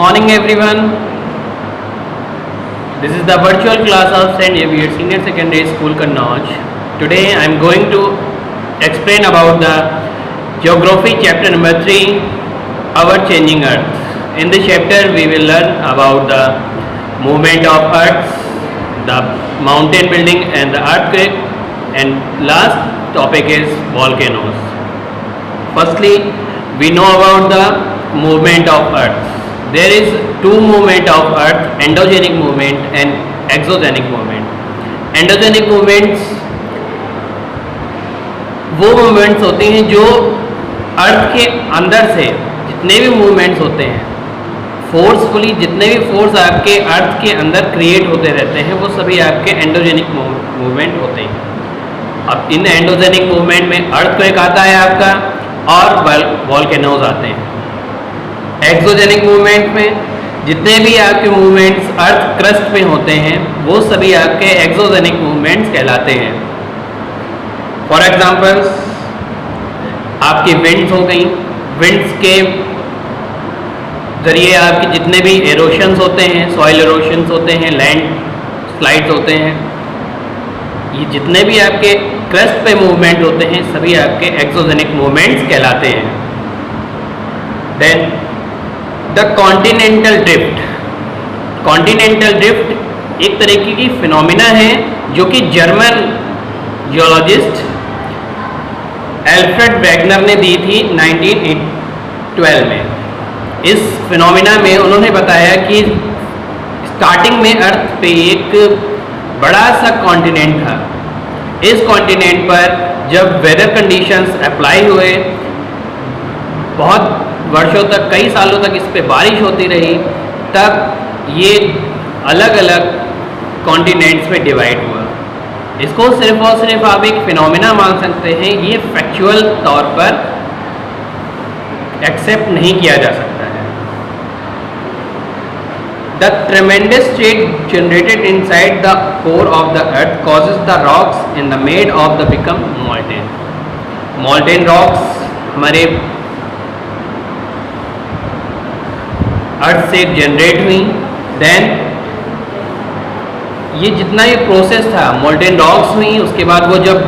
morning everyone. This is the virtual class of St. Xavier Senior Secondary School Kannauj. Today I am going to explain about the Geography chapter number 3, Our Changing Earth. In this chapter we will learn about the movement of Earth, the mountain building and the earthquake, and last topic is volcanoes. Firstly, we know about the movement of Earth. There is two movement of Earth, endogenic movement and exogenic movement. Endogenic movements वो movements होते हैं जो अर्थ के अंदर से जितने भी movements होते हैं, फोर्सफुली जितने भी फोर्स आपके अर्थ के अंदर क्रिएट होते रहते हैं, वो सभी आपके एंडोजेनिक मूवमेंट होते हैं। अब इन एंडोजेनिक मूवमेंट में अर्थक्वेक आता है आपका और वॉल्केनोज आते हैं। एक्सोजेनिक मूवमेंट में जितने भी आपके मूवमेंट्स अर्थ क्रस्ट में होते हैं वो सभी आपके एक्सोजेनिक मूवमेंट्स कहलाते हैं। फॉर एग्जांपल्स आपकी विंड्स हो गई, विंड्स के जरिए आपके जितने भी एरोशंस होते हैं, सॉइल एरोशंस होते हैं, लैंड स्लाइड्स होते हैं, ये जितने भी आपके क्रस्ट पे मूवमेंट होते हैं सभी आपके एक्सोजेनिक मूवमेंट्स कहलाते हैं। Then the continental drift. Continental drift एक तरीके की फिनोमिना है जो कि जर्मन जियोलॉजिस्ट एल्फ्रेड वैगनर ने दी थी 1912 में। इस फिनोमिना में उन्होंने बताया कि स्टार्टिंग में अर्थ पे एक बड़ा सा कॉन्टिनेंट था। इस कॉन्टिनेंट पर जब वेदर कंडीशंस अप्लाई हुए, बहुत वर्षों तक, कई सालों तक इस पे बारिश होती रही, तब ये अलग अलग कॉन्टिनेंट्स में डिवाइड हुआ। इसको सिर्फ और सिर्फ आप एक फिनोमिना मान सकते हैं, ये फैक्चुअल तौर पर एक्सेप्ट नहीं किया जा सकता है। The tremendous shade generated inside the core of the earth causes the rocks in the made of the become molten. Molten rocks हमारे अर्थ से जनरेट हुई। देन ये जितना ये प्रोसेस था, मोल्टेन रॉक्स हुई, उसके बाद वो जब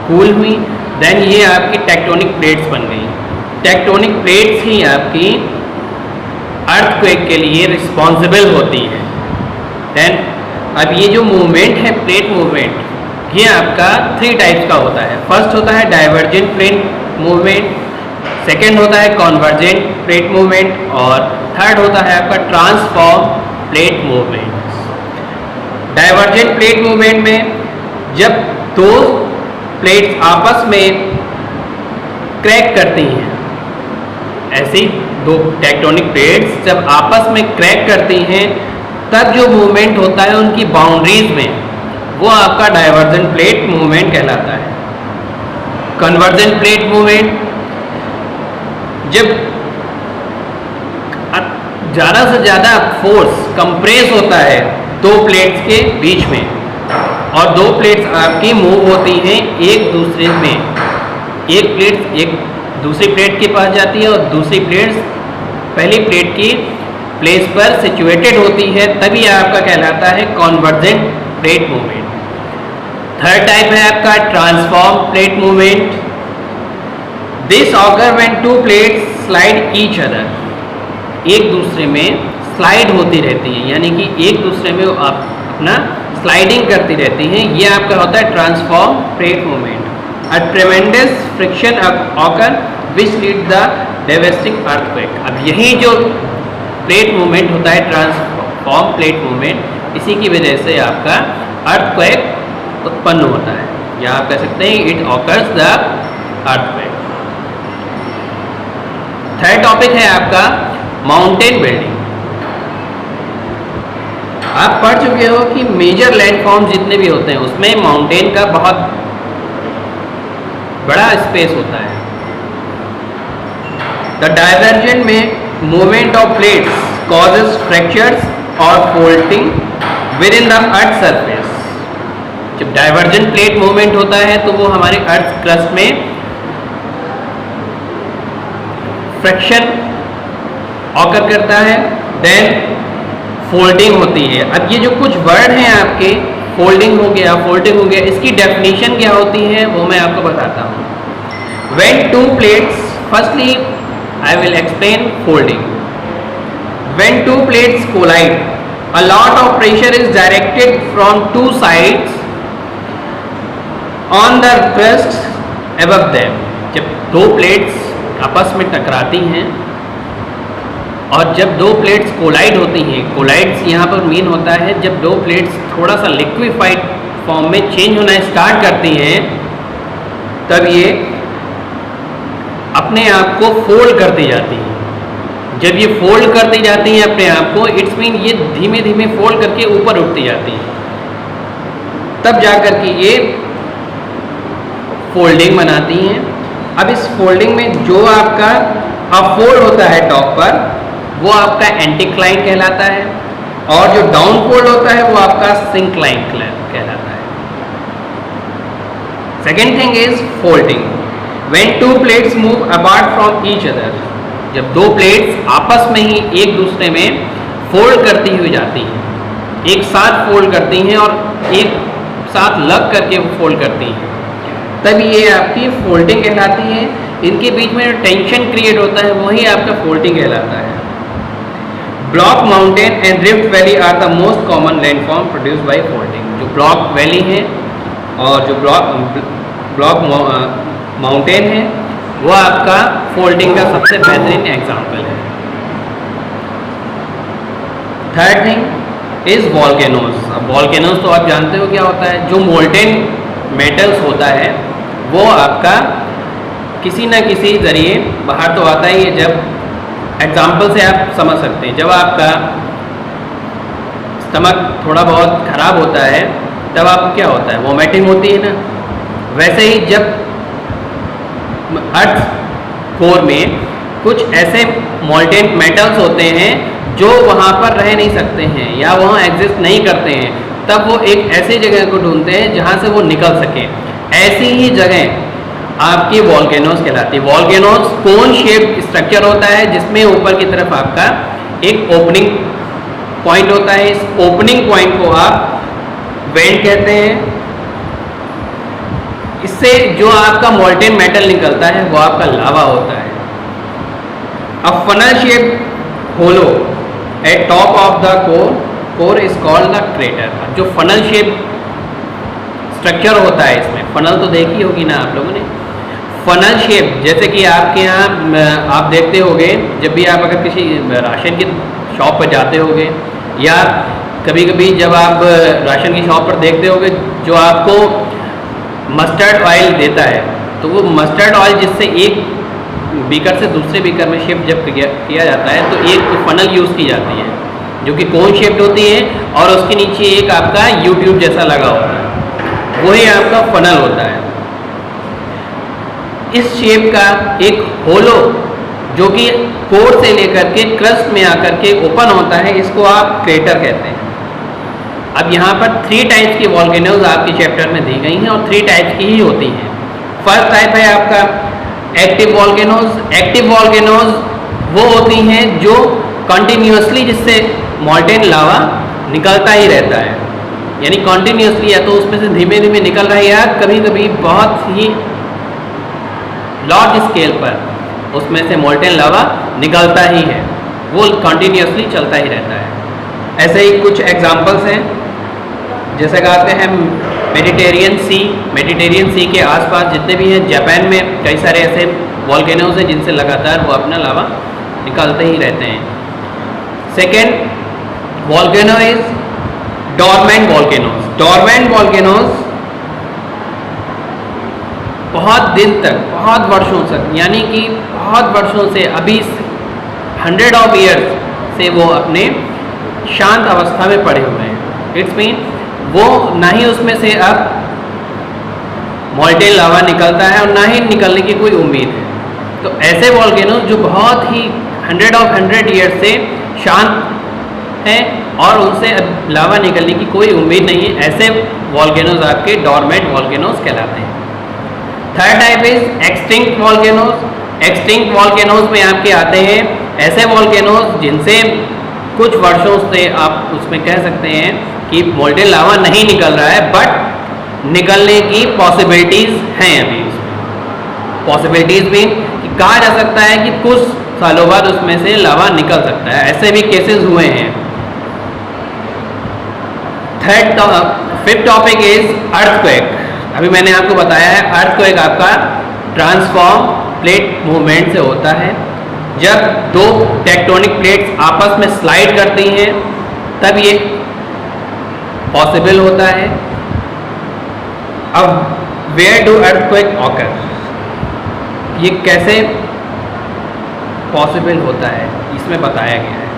कूल हुई, देन ये आपकी टेक्टोनिक प्लेट्स बन गई। टेक्टोनिक प्लेट्स ही आपकी अर्थक्वेक के लिए रिस्पॉन्सिबल होती है। देन अब ये जो मूवमेंट है, प्लेट मूवमेंट, ये आपका 3 टाइप्स का होता है। फर्स्ट होता है डाइवर्जेंट प्लेट मूवमेंट, सेकेंड होता है कॉन्वर्जेंट प्लेट मूवमेंट और थर्ड होता है आपका transform plate movement. Divergent plate movement में जब दो प्लेट्स आपस में क्रैक करती हैं, ऐसी दो टेक्टोनिक प्लेट्स जब आपस में क्रैक करती हैं, तब जो मूवमेंट होता है उनकी बाउंड्रीज में, वो आपका डाइवर्जेंट प्लेट मूवमेंट कहलाता है। कन्वर्जेंट प्लेट मूवमेंट जब ज़्यादा से ज़्यादा फोर्स कंप्रेस होता है दो प्लेट्स के बीच में, और दो प्लेट्स आपकी मूव होती हैं एक दूसरे में। एक प्लेट एक दूसरी प्लेट के पास जाती है और दूसरी प्लेट पहली प्लेट की प्लेस पर सिचुएटेड होती है, तभी आपका कहलाता है convergent plate movement. Third type है आपका transform plate movement. This occur when to plates slide each other. एक दूसरे में स्लाइड होती रहती हैं, यानी कि एक दूसरे में आप अपना स्लाइडिंग करती रहती हैं, ये आपका होता है transform plate movement. A tremendous friction occur which lead the devastating earthquake. अब यही जो प्लेट मूवमेंट होता है, ट्रांसफॉर्म प्लेट मूवमेंट, इसी की वजह से आपका अर्थक्वेक उत्पन्न होता है, या आप कह सकते हैं it occurs the earthquake. Third topic है आपका माउंटेन बिल्डिंग। आप पढ़ चुके हो कि मेजर लैंडफॉर्म जितने भी होते हैं उसमें माउंटेन का बहुत बड़ा स्पेस होता है। द डाइवर्जेंट में movement of plates causes fractures और folding within the earth surface. जब डाइवर्जेंट प्लेट मूवमेंट होता है तो वो हमारे अर्थ क्रस्ट में फ्रैक्शन ऑकर करता है, देन फोल्डिंग होती है। अब ये जो कुछ वर्ड हैं आपके, फोल्डिंग हो गया, फोल्डिंग हो गया, इसकी डेफिनेशन क्या होती है वो मैं आपको बताता हूँ। When two plates, firstly I will explain folding. When two plates collide, a lot of pressure is directed from two sides on the crust above them. जब दो प्लेट्स आपस में टकराती हैं और जब दो प्लेट्स कोलाइड होती हैं, कोलाइड्स यहाँ पर मीन होता है जब दो प्लेट्स थोड़ा सा लिक्विफाइड फॉर्म में चेंज होना स्टार्ट करती हैं, तब ये अपने आप को फोल्ड करती जाती हैं। जब ये फोल्ड करती जाती हैं अपने आप को, इट्स मीन ये धीमे धीमे फोल्ड करके ऊपर उठती जाती हैं, तब जाकर के ये फोल्डिंग बनाती हैं। अब इस फोल्डिंग में जो आपका अपफोल्ड होता है टॉप पर, वो आपका एंटीक्लाइन कहलाता है, और जो डाउन फोल्ड होता है वो आपका सिंक्लाइन कहलाता है। Second thing is folding. When to plates move apart from each other, जब दो प्लेट्स आपस में ही एक दूसरे में फोल्ड करती हुई जाती हैं, एक साथ फोल्ड करती हैं और एक साथ लग करके फोल्ड करती हैं, तब ये आपकी फोल्डिंग कहलाती है। इनके बीच में जो टेंशन क्रिएट होता है वही आपका फोल्डिंग कहलाता है। Block mountain and rift valley are the most common landform produce by folding. जो ब्लॉक वैली है और जो ब्लॉक माउंटेन है वो आपका फोल्डिंग का सबसे बेहतरीन एग्जाम्पल है। Third thing is volcanoes. अब वॉल्केनोज तो आप जानते हो क्या होता है। जो मोल्टेन मेटल्स होता है वो आपका किसी न किसी ज़रिए बाहर तो आता ही है। जब एग्जाम्पल से आप समझ सकते हैं, जब आपका स्टमक थोड़ा बहुत ख़राब होता है तब आपको क्या होता है, वोमिटिंग होती है ना। वैसे ही जब अर्थ कोर में कुछ ऐसे मोल्टेन मेटल्स होते हैं जो वहाँ पर रह नहीं सकते हैं या वहाँ एग्जिस्ट नहीं करते हैं, तब वो एक ऐसी जगह को ढूंढते हैं जहाँ से वो निकल सके। ऐसी ही जगह आपकी वॉल्केनोज कहलाती है। वॉल्केनोज कोन शेप स्ट्रक्चर होता है जिसमें ऊपर की तरफ आपका एक ओपनिंग पॉइंट होता है। इस ओपनिंग पॉइंट को आप वेंट कहते हैं। इससे जो आपका मोल्टेन मेटल निकलता है वो आपका लावा होता है। अब funnel shape hollow at top of the core is called the crater. जो फनल शेप स्ट्रक्चर होता है, इसमें फनल तो देखी होगी ना आप लोगों ने। फनल शेप जैसे कि आपके यहाँ आप देखते होंगे, जब भी आप अगर किसी राशन की शॉप पर जाते होंगे या कभी कभी जब आप राशन की शॉप पर देखते होंगे, जो आपको मस्टर्ड ऑयल देता है, तो वो मस्टर्ड ऑयल जिससे एक बीकर से दूसरे बीकर में शिफ्ट जब किया जाता है तो एक फनल यूज़ की जाती है जो कि कोन शेप्ड होती है और उसके नीचे एक आपका यूट्यूब जैसा लगा होता है, वही आपका फनल होता है। इस शेप का एक होलो जो कि कोर से लेकर के क्रस्ट में आकर के ओपन होता है, इसको आप क्रेटर कहते हैं। अब यहाँ पर 3 टाइप्स की वॉल्केनोज आपके चैप्टर में दी गई हैं और 3 टाइप्स की ही होती हैं। फर्स्ट टाइप है आपका एक्टिव वॉल्केनोज। एक्टिव वॉल्केनोज वो होती हैं जो कंटिन्यूसली जिससे मोल्टेन लावा निकलता ही रहता है, यानी कंटिन्यूसली या तो उसमें से धीमे धीमे निकल रहा है या कभी कभी बहुत ही लार्ज स्केल पर उसमें से मोल्टेन लावा निकलता ही है, वो कंटिन्यूसली चलता ही रहता है। ऐसे ही कुछ एग्जांपल्स हैं, जैसे कहते हैं मेडिटेरियन सी के आसपास जितने भी हैं, जापान में कई सारे ऐसे वॉल्केनोज हैं जिनसे लगातार वो अपना लावा निकालते ही रहते हैं। Second volcano is dormant volcanoes. Dormant volcanoes बहुत दिन तक, बहुत वर्षों तक, यानी कि बहुत वर्षों से, अभी 100 ऑफ ईयर्स से वो अपने शांत अवस्था में पड़े हुए हैं। इट्स मीन वो ना ही उसमें से अब मोल्टेन लावा निकलता है और ना ही निकलने की कोई उम्मीद है। तो ऐसे वॉल्केनोज जो बहुत ही 100 ईयर्स से शांत हैं और उनसे अब लावा निकलने की कोई उम्मीद नहीं है, ऐसे वॉल्केनोज आपके डॉर्मेंट वॉल्केनोज कहलाते हैं। Third type is extinct volcanoes. Extinct volcanoes में आपके आते हैं ऐसे वॉल्केनोज जिनसे कुछ वर्षों से आप उसमें कह सकते हैं कि मोल्टेन लावा नहीं निकल रहा है, बट निकलने की पॉसिबिलिटीज़ हैं अभी उसमें। पॉसिबिलिटीज़ भी कि कहा जा सकता है कि कुछ सालों बाद उसमें से लावा निकल सकता है, ऐसे भी केसेस हुए हैं। Fifth topic is earthquake. अभी मैंने आपको बताया है अर्थक्वेक आपका ट्रांसफॉर्म प्लेट मूवमेंट से होता है। जब दो टेक्टोनिक प्लेट्स आपस में स्लाइड करती हैं तब ये पॉसिबल होता है। अब वेयर डू अर्थक्वेक ऑकर, ये कैसे पॉसिबल होता है इसमें बताया गया है।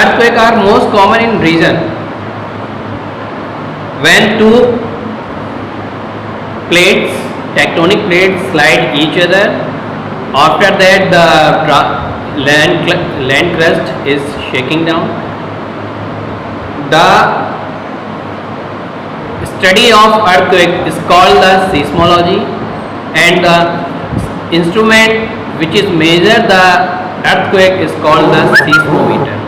Earthquake are most common in region when two plates, tectonic plates slide each other. After that the land crust is shaking down. The study of earthquake is called the seismology, and the instrument which is measure the earthquake is called the seismometer.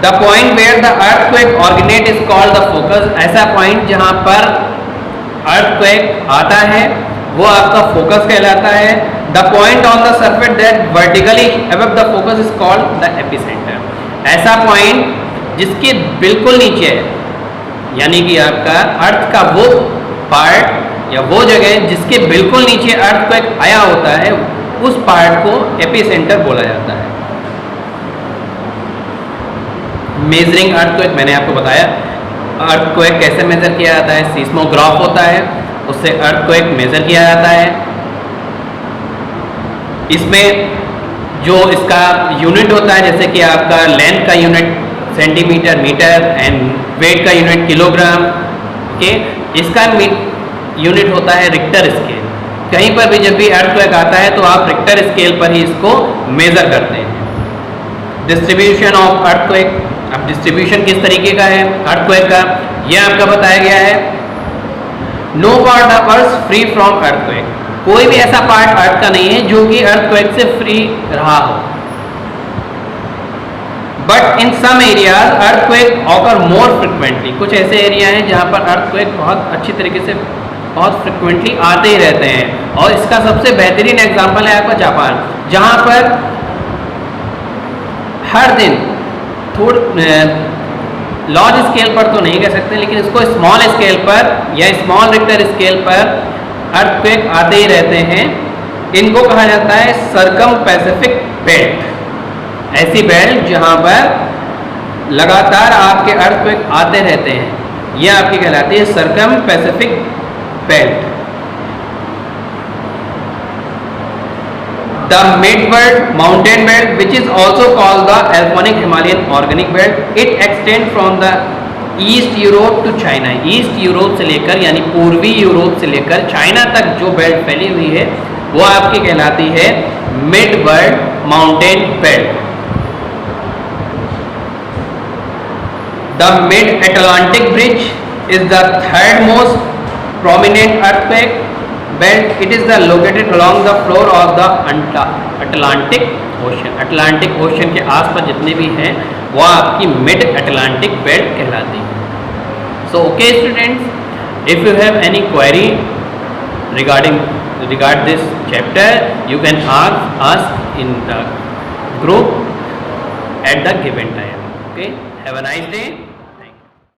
The point where the earthquake originate is called the focus. ऐसा point जहाँ पर earthquake आता है वो आपका focus कहलाता है। The point on the surface that vertically above the focus is called the epicenter. ऐसा पॉइंट जिसके बिल्कुल नीचे है, यानी कि आपका अर्थ का वो पार्ट या वो जगह जिसके बिल्कुल नीचे earthquake आया होता है, उस पार्ट को एपिसेंटर बोला जाता है। मेजरिंग अर्थक्वेक मैंने आपको बताया, अर्थक्वेक कैसे मेजर किया जाता है। सीस्मोग्राफ होता है, उससे अर्थक्वेक मेजर किया जाता है। इसमें जो इसका यूनिट होता है, जैसे कि आपका लेंथ का unit centimetre, metre and weight का यूनिट किलोग्राम, ओके। इसका यूनिट होता है रिक्टर स्केल। कहीं पर भी जब भी अर्थक्वेक आता है तो आप रिक्टर स्केल पर ही इसको मेजर करते हैं। डिस्ट्रीब्यूशन ऑफ अर्थक्वेक, अब डिस्ट्रीब्यूशन किस तरीके का है अर्थक्वेक का, यह आपका बताया गया है। No part of earth free from earthquake, कोई भी ऐसा पार्ट अर्थ का नहीं है जो कि अर्थक्वेक से फ्री रहा हो। But in some areas earthquake occur more frequently, कुछ ऐसे एरिया हैं जहां पर अर्थक्वेक बहुत अच्छी तरीके से बहुत फ्रिक्वेंटली आते ही रहते हैं। और इसका सबसे बेहतरीन एग्जाम्पल है आपका जापान, जहां पर हर दिन लार्ज स्केल पर तो नहीं कह सकते, लेकिन इसको स्मॉल स्केल पर या स्मॉल रिक्टर स्केल पर अर्थक्वेक आते ही रहते हैं। इनको कहा जाता है सर्कम पैसिफिक बेल्ट। ऐसी बेल्ट जहां पर लगातार आपके अर्थक्वेक आते रहते हैं, यह आपकी कहलाती है circum Pacific belt. The mid-world mountain belt, which is also called the Alpinic Himalayan organic belt, it extends from the East Europe to China. East Europe से लेकर यानी पूर्वी यूरोप से लेकर चाइना तक जो बेल्ट फैली हुई है वो आपकी कहलाती है mid world mountain belt. The Mid-Atlantic Bridge is the third most prominent earthquake belt. It is the located along the floor of the Atlantic Ocean. Atlantic Ocean के आसपास जितने भी हैं वो आपकी मिड अटलांटिक बेल्ट कहलाती है। So okay students, if you have any query regard this chapter, you can ask in the group at the given time. Okay, have a nice day.